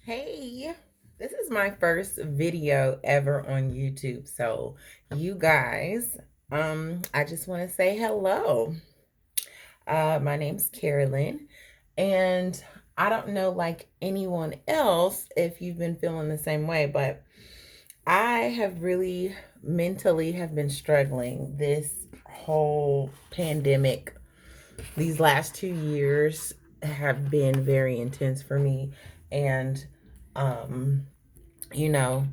Hey, this is my first video ever on YouTube. So, you guys, I just want to say hello. My name's Carolyn, and I don't know like anyone else if you've been feeling the same way, but I have really mentally have been struggling this whole pandemic. These last 2 years have been very intense for me, and um you know,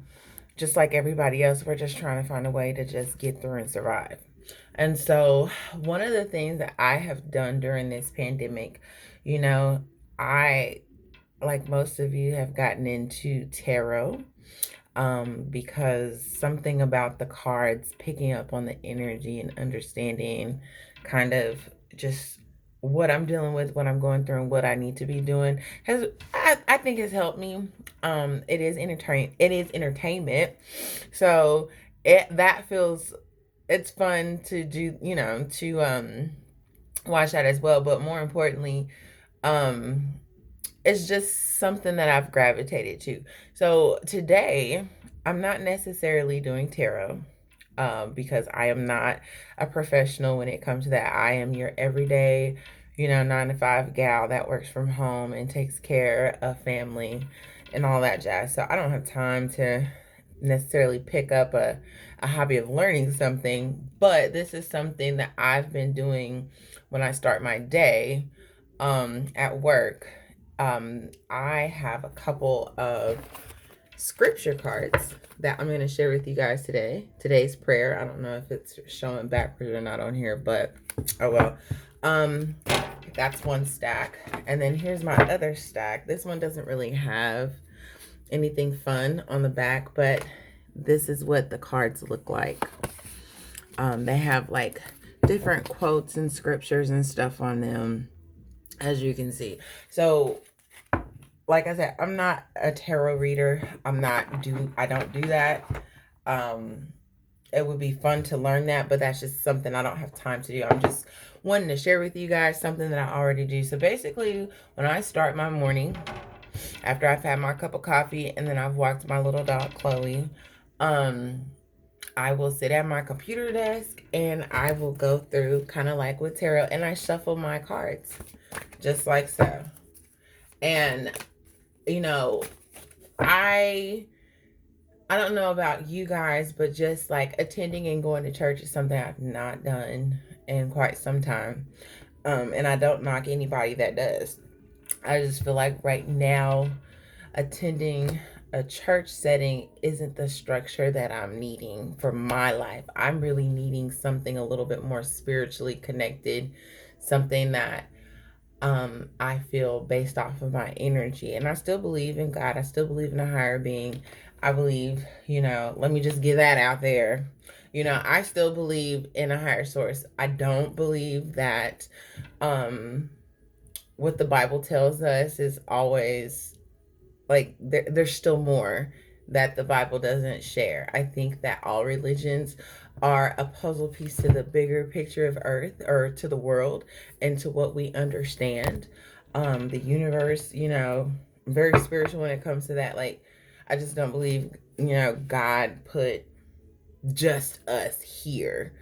just like everybody else, we're just trying to find a way to just get through and survive. And so, one of the things that I have done during this pandemic, you know, I, like most of you, have gotten into tarot because something about the cards picking up on the energy and understanding kind of just what I'm dealing with, what I'm going through, and what I need to be doing I think has helped me. It is entertainment. So that feels it's fun to do, to watch that as well. But more importantly, um it's just something that I've gravitated to. So today, I'm not necessarily doing tarot because I am not a professional when it comes to that. I am your everyday, 9 to 5 gal that works from home and takes care of family and all that jazz. So I don't have time to necessarily pick up a hobby of learning something, but this is something that I've been doing when I start my day at work. I have a couple of scripture cards that I'm going to share with you guys today. Today's prayer. I don't know if it's showing backwards or not on here, but oh well. Um, that's one stack. And then here's my other stack. This one doesn't really have anything fun on the back, but this is what the cards look like. They have like different quotes and scriptures and stuff on them, as you can see. So like I said, I'm not a tarot reader. I don't do that. Um it would be fun to learn that, but that's just something I don't have time to do. I'm just wanting to share with you guys something that I already do. So basically, when I start my morning, after I've had my cup of coffee and then I've walked my little dog Chloe, um I will sit at my computer desk and I will go through kind of like with tarot, and I shuffle my cards just like so. And you know, I I don't know about you guys, but just like attending and going to church is something I've not done in quite some time. And I don't knock anybody that does. I just feel like right now attending a church setting isn't the structure that I'm needing for my life. I'm really needing something a little bit more spiritually connected, something that I feel based off of my energy. And I still believe in God. I still believe in a higher being. I believe, let me just get that out there. I still believe in a higher source. I don't believe that what the Bible tells us is always like there's still more that the Bible doesn't share. I think that all religions are a puzzle piece to the bigger picture of earth, or to the world, and to what we understand. The universe, I'm very spiritual when it comes to that. Like, I just don't believe, God put just us here.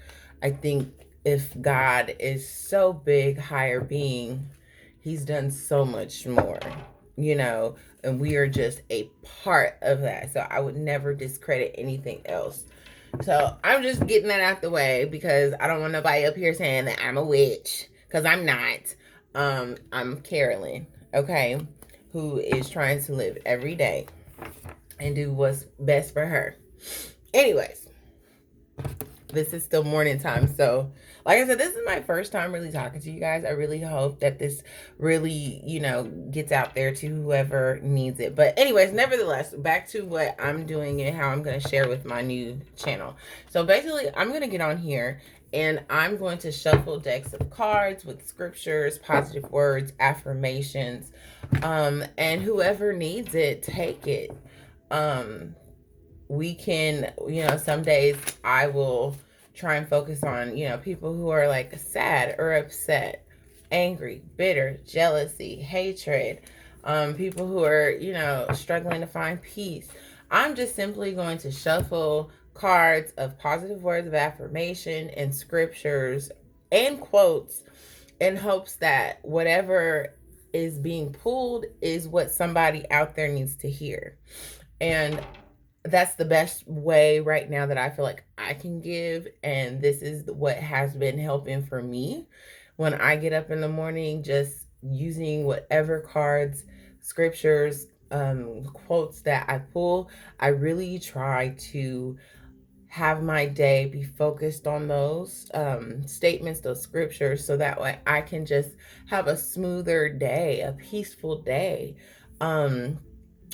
I think if God is so big, higher being, he's done so much more, and we are just a part of that. So I would never discredit anything else. So I'm just getting that out the way because I don't want nobody up here saying that I'm a witch, because I'm not. I'm Carolyn, okay, who is trying to live every day and do what's best for her. Anyways, this is still morning time. So, like I said, this is my first time really talking to you guys. I really hope that this really, gets out there to whoever needs it. But anyways, nevertheless, back to what I'm doing and how I'm going to share with my new channel. So basically, I'm going to get on here and I'm going to shuffle decks of cards with scriptures, positive words, affirmations, and whoever needs it, take it. We can, some days I will try and focus on, people who are like sad or upset, angry, bitter, jealousy, hatred. people who are, you know, struggling to find peace. I'm just simply going to shuffle cards of positive words of affirmation and scriptures and quotes in hopes that whatever is being pulled is what somebody out there needs to hear. And that's the best way right now that I feel like I can give. And this is what has been helping for me when I get up in the morning, just using whatever cards, scriptures, quotes that I pull. I really try to have my day be focused on those statements, those scriptures, so that way I can just have a smoother day, a peaceful day. Um,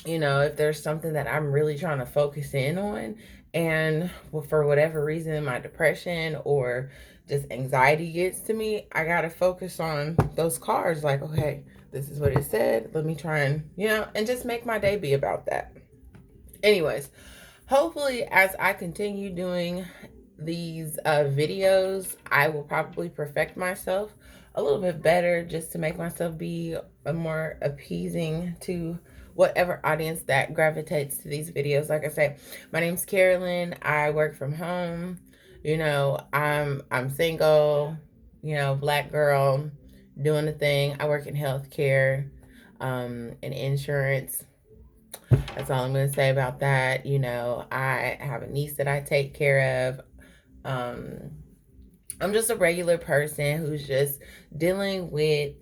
you know, if there's something that I'm really trying to focus in on, and for whatever reason, my depression or just anxiety gets to me, I got to focus on those cards. Like, okay, this is what it said. Let me try and, you know, and just make my day be about that. Anyways, hopefully, as I continue doing these videos, I will probably perfect myself a little bit better just to make myself be a more appeasing to whatever audience that gravitates to these videos. Like I said, my name's Carolyn. I work from home. You know, I'm single, you know, Black girl doing the thing. I work in healthcare, and insurance. That's all I'm going to say about that. You know, I have a niece that I take care of. I'm just a regular person who's just dealing with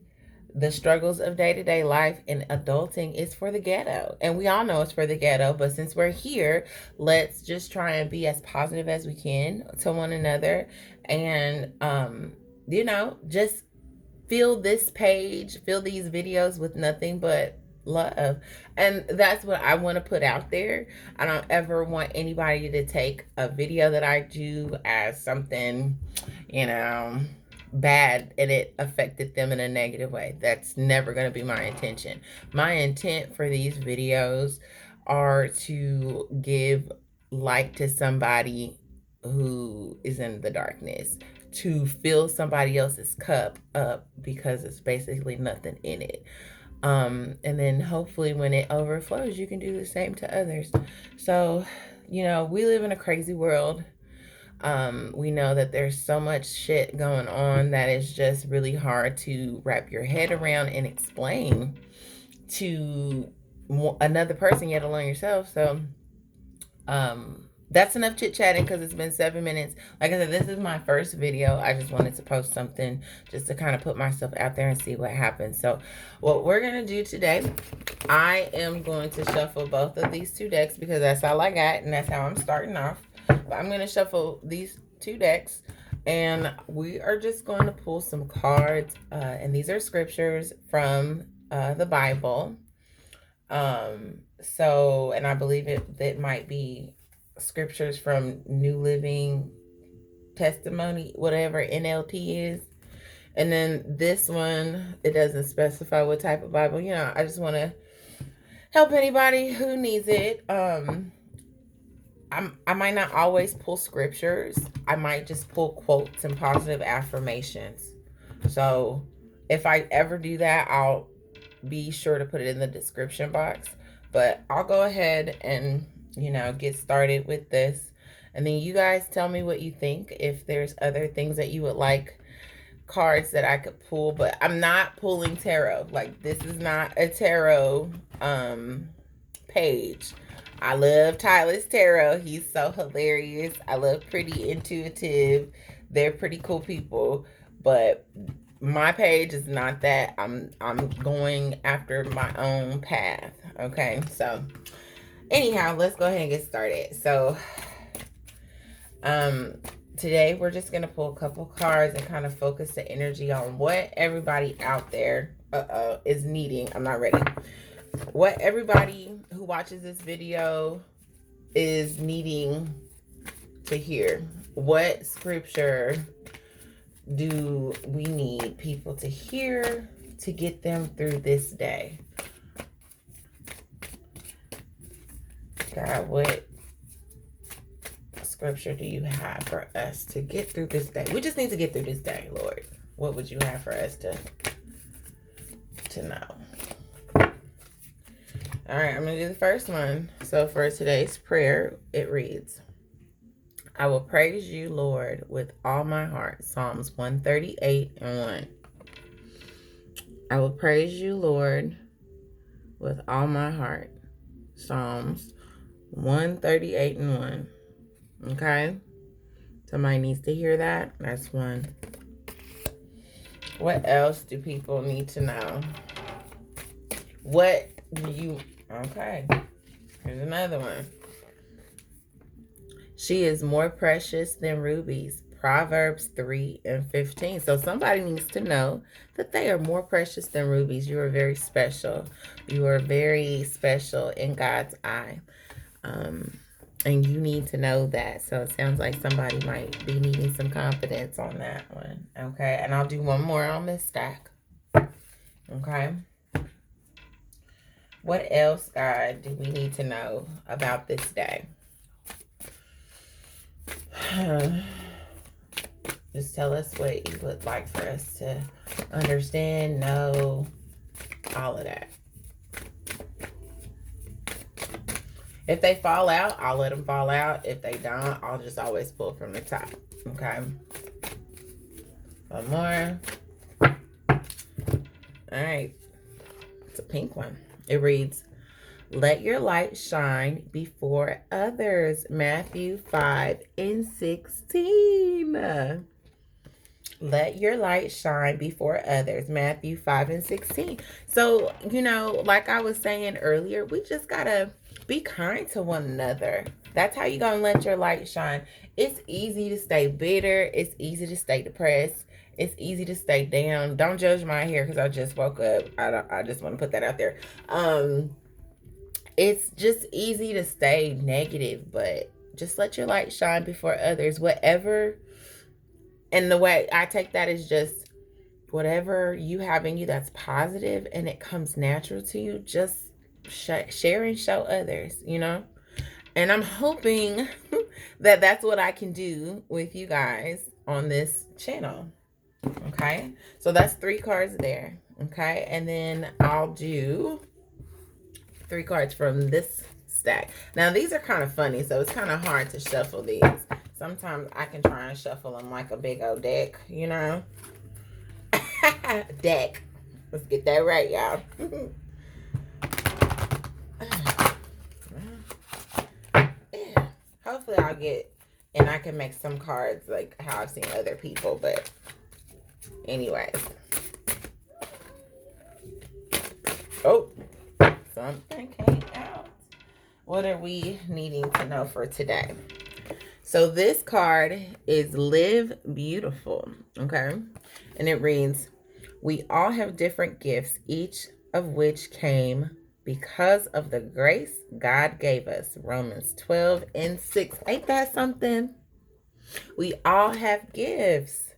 the struggles of day-to-day life, and adulting is for the ghetto. And we all know it's for the ghetto, but since we're here, let's just try and be as positive as we can to one another. And, you know, just fill this page, fill these videos with nothing but love. And that's what I want to put out there. I don't ever want anybody to take a video that I do as something, you know, bad and it affected them in a negative way. That's never going to be my intention. My intent for these videos are to give light to somebody who is in the darkness, to fill somebody else's cup up because it's basically nothing in it. And then hopefully when it overflows, you can do the same to others. So, you know, we live in a crazy world. We know that there's so much shit going on that is just really hard to wrap your head around and explain to another person, yet alone yourself. So, that's enough chit chatting because it's been 7 minutes. Like I said, this is my first video. I just wanted to post something just to kind of put myself out there and see what happens. So what we're going to do today, I am going to shuffle both of these two decks because that's all I got and that's how I'm starting off. But I'm going to shuffle these two decks and we are just going to pull some cards. And these are scriptures from the Bible. So, and I believe it might be scriptures from New Living Testimony, whatever NLT is. And then this one, it doesn't specify what type of Bible. You know, I just want to help anybody who needs it. I might not always pull scriptures. I might just pull quotes and positive affirmations. So if I ever do that, I'll be sure to put it in the description box. But I'll go ahead and, you know, get started with this. And then you guys tell me what you think. If there's other things that you would like cards that I could pull. But I'm not pulling tarot. Like, this is not a tarot page. I love Tyler's tarot. He's so hilarious. I love Pretty Intuitive. They're pretty cool people. But my page is not that. I'm going after my own path. Okay, so anyhow, let's go ahead and get started. So today we're just gonna pull a couple cards and kind of focus the energy on what everybody out there is needing. I'm not ready. What everybody who watches this video is needing to hear. What scripture do we need people to hear to get them through this day? God, what scripture do you have for us to get through this day? We just need to get through this day, Lord. What would you have for us to know? All right, I'm going to do the first one. So for today's prayer, it reads, I will praise you, Lord, with all my heart. Psalms 138 and 1. I will praise you, Lord, with all my heart. Psalms 138 and 1. Okay? Somebody needs to hear that. That's one. What else do people need to know? What do you... Okay. Here's another one. She is more precious than rubies. Proverbs 3 and 15. So somebody needs to know that they are more precious than rubies. You are very special. You are very special in God's eye. And you need to know that. So it sounds like somebody might be needing some confidence on that one. Okay. And I'll do one more on this stack. Okay. What else, God, do we need to know about this day? Just tell us what you would like for us to understand, know, all of that. If they fall out, I'll let them fall out. If they don't, I'll just always pull from the top. Okay. One more. All right. It's a pink one. It reads, let your light shine before others. Matthew 5 and 16. Let your light shine before others. Matthew 5 and 16. So, like I was saying earlier, we just got to be kind to one another. That's how you're going to let your light shine. It's easy to stay bitter. It's easy to stay depressed. It's easy to stay down. Don't judge my hair because I just woke up. I just want to put that out there. It's just easy to stay negative, but just let your light shine before others. Whatever, and the way I take that is just whatever you have in you that's positive and it comes natural to you, just share and show others, And I'm hoping that that's what I can do with you guys on this channel. Okay, so that's 3 cards there. Okay, and then I'll do 3 cards from this stack. Now, these are kind of funny, so it's kind of hard to shuffle these. Sometimes I can try and shuffle them like a big old deck, Deck. Let's get that right, y'all. Hopefully I'll get, and I can make some cards like how I've seen other people, but anyways. Oh, something came out. What are we needing to know for today? So this card is Live Beautiful, okay? And it reads, we all have different gifts, each of which came because of the grace God gave us. Romans 12 and 6. Ain't that something? We all have gifts.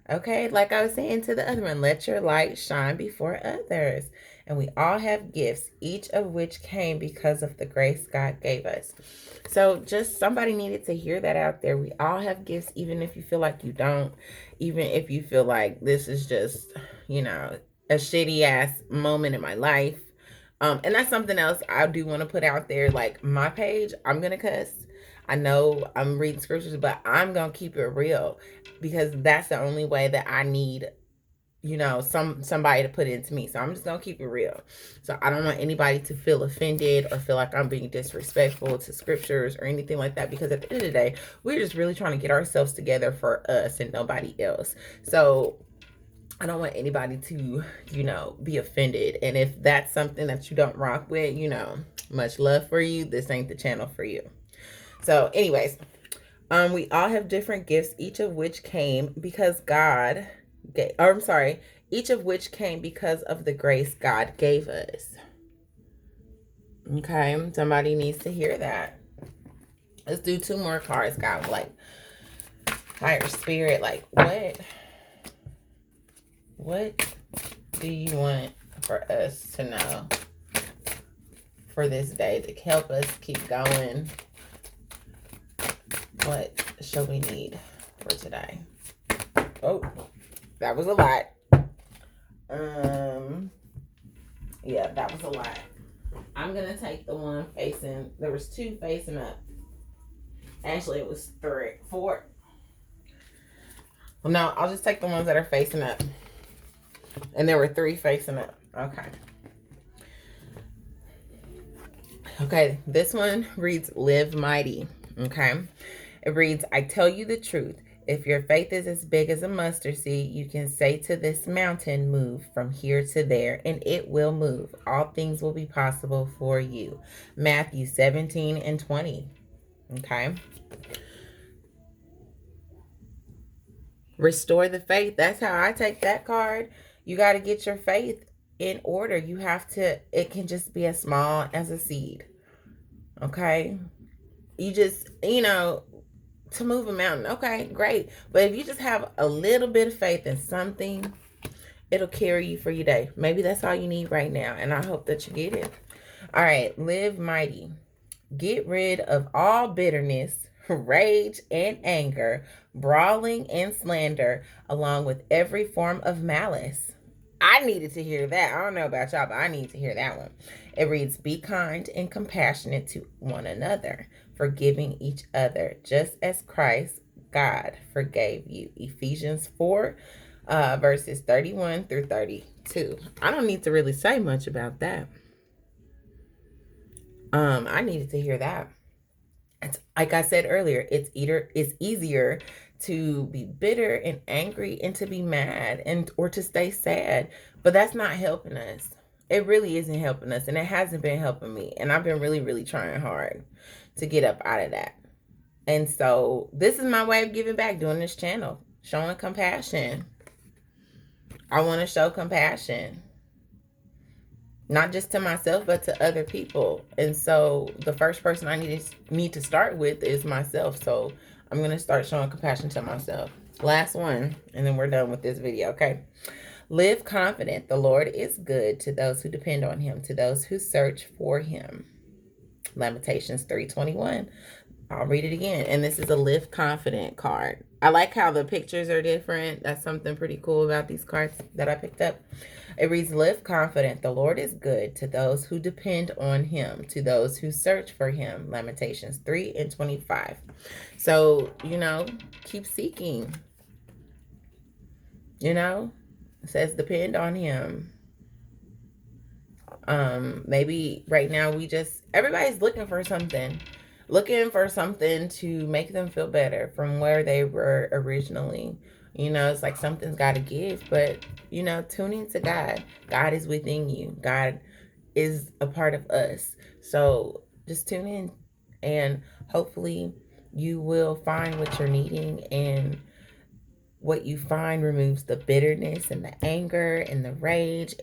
Okay, like I was saying to the other one, let your light shine before others. And we all have gifts, each of which came because of the grace God gave us. So just somebody needed to hear that out there. We all have gifts, even if you feel like you don't, even if you feel like this is just, a shitty ass moment in my life. And that's something else I do want to put out there. Like my page, I'm going to cuss. I know I'm reading scriptures, but I'm going to keep it real because that's the only way that I need, somebody to put it into me. So I'm just going to keep it real. So I don't want anybody to feel offended or feel like I'm being disrespectful to scriptures or anything like that, because at the end of the day, we're just really trying to get ourselves together for us and nobody else. So I don't want anybody to, be offended. And if that's something that you don't rock with, much love for you. This ain't the channel for you. So anyways, we all have different gifts, each of which came because each of which came because of the grace God gave us. Okay, somebody needs to hear that. Let's do 2 more cards, God. Like, higher spirit, like, what do you want for us to know for this day to help us keep going? What shall we need for today? Oh, that was a lot. Yeah, that was a lot. I'm going to take the one facing, there was 2 facing up. Actually, it was 3, 4. Well, no, I'll just take the ones that are facing up. And there were 3 facing up. Okay. Okay, this one reads, Live Mighty. Okay. It reads, I tell you the truth. If your faith is as big as a mustard seed, you can say to this mountain, move from here to there, and it will move. All things will be possible for you. Matthew 17:20. Okay. Restore the faith. That's how I take that card. You got to get your faith in order. You have to, it can just be as small as a seed. Okay. You just, to move a mountain. Okay, great. But if you just have a little bit of faith in something, it'll carry you for your day. Maybe that's all you need right now. And I hope that you get it. All right. Live mighty. Get rid of all bitterness, rage, and anger, brawling and slander, along with every form of malice. I needed to hear that. I don't know about y'all, but I need to hear that one. It reads, be kind and compassionate to one another, forgiving each other, just as Christ, God, forgave you. Ephesians 4, verses 31 through 32. I don't need to really say much about that. I needed to hear that. It's, like I said earlier, it's easier to be bitter and angry and to be mad or to stay sad, but that's not helping us. It really isn't helping us, and it hasn't been helping me. And I've been really, really trying hard to get up out of that. And so this is my way of giving back, doing this channel, showing compassion. I want to show compassion, not just to myself, but to other people. And so the first person I need to start with is myself. So I'm going to start showing compassion to myself. Last one, and then we're done with this video, okay? Live confident. The Lord is good to those who depend on him, to those who search for him. Lamentations 3:21. I'll read it again. And this is a live confident card. I like how the pictures are different. That's something pretty cool about these cards that I picked up. It reads, live confident. The Lord is good to those who depend on him, to those who search for him. Lamentations 3:25. So, keep seeking. It says depend on him. Maybe right now everybody's looking for something to make them feel better from where they were originally. It's like something's got to give, but tuning to God. God is within you. God is a part of us. So just tune in, and hopefully you will find what you're needing, and what you find removes the bitterness and the anger and the rage.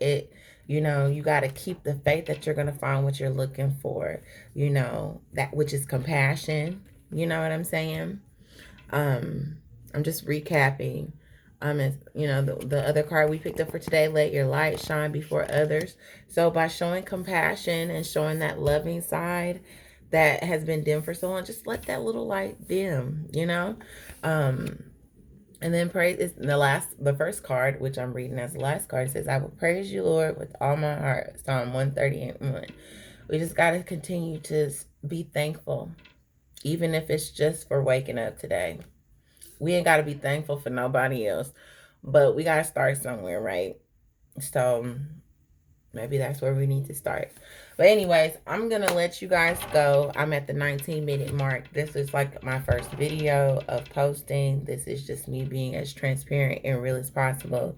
You got to keep the faith that you're going to find what you're looking for, that which is compassion. You know what I'm saying? I'm just recapping. The other card we picked up for today, let your light shine before others. So by showing compassion and showing that loving side that has been dim for so long, just let that little light dim, and then praise is the first card, which I'm reading as the last card. It says, I will praise you, Lord, with all my heart. Psalm 130:1. We just got to continue to be thankful, even if it's just for waking up today. We ain't got to be thankful for nobody else, but we got to start somewhere, right? So maybe that's where we need to start. But anyways, I'm going to let you guys go. I'm at the 19-minute mark. This is like my first video of posting. This is just me being as transparent and real as possible.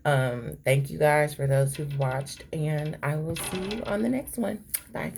Thank you guys for those who've watched, and I will see you on the next one. Bye.